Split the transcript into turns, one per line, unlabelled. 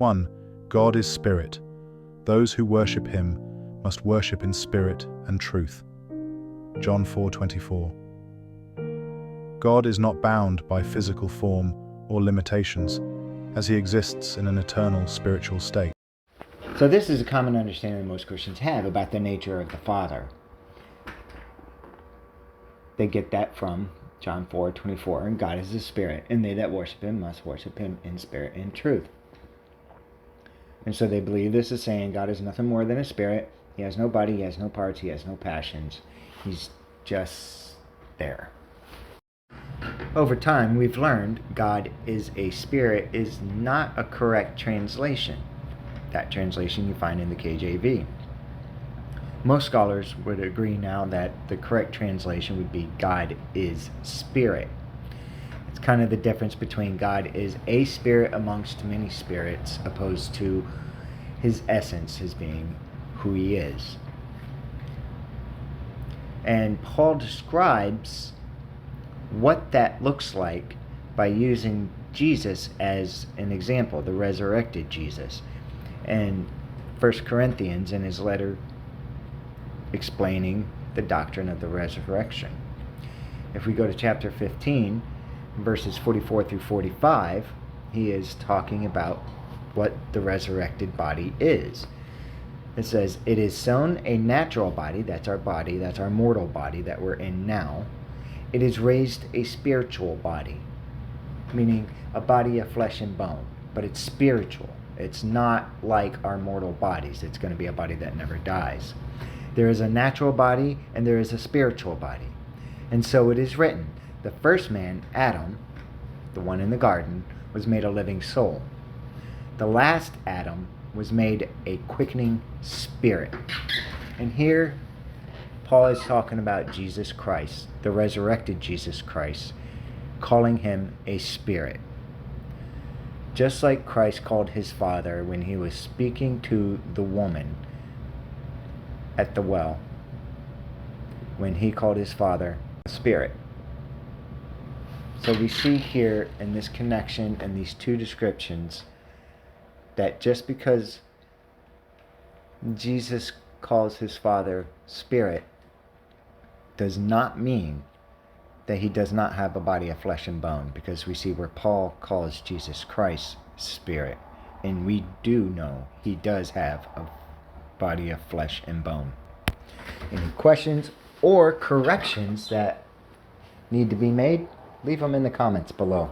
1. God is spirit. Those who worship him must worship in spirit and truth. John 4:24. God is not bound by physical form or limitations, as he exists in an eternal spiritual state.
So this is a common understanding most Christians have about the nature of the Father. They get that from John 4:24, and God is a spirit, and they that worship him must worship him in spirit and truth. And so they believe this is saying God is nothing more than a spirit. He has no body, he has no parts, he has no passions. He's just there. Over time, we've learned God is a spirit is not a correct translation. That translation you find in the KJV. Most scholars would agree now that the correct translation would be God is spirit. It's kind of the difference between God is a spirit amongst many spirits opposed to his essence, his being, who he is. And Paul describes what that looks like by using Jesus as an example, the resurrected Jesus. And 1 Corinthians in his letter explaining the doctrine of the resurrection. If we go to chapter 15, verses 44 through 45, he is talking about what the resurrected body is. It says, "It is sown a natural body," that's our body, that's our mortal body that we're in now. "It is raised a spiritual body," meaning a body of flesh and bone, but it's spiritual. It's not like our mortal bodies. It's going to be a body that never dies. There is a natural body and there is a spiritual body. And so it is written, the first man, Adam, the one in the garden, was made a living soul. The last Adam was made a quickening spirit. And here, Paul is talking about Jesus Christ, the resurrected Jesus Christ, calling him a spirit. Just like Christ called his Father when he was speaking to the woman at the well, when he called his Father a spirit. So we see here in this connection and these two descriptions that just because Jesus calls his Father spirit does not mean that he does not have a body of flesh and bone, because we see where Paul calls Jesus Christ spirit, and we do know he does have a body of flesh and bone. Any questions or corrections that need to be made, leave them in the comments below.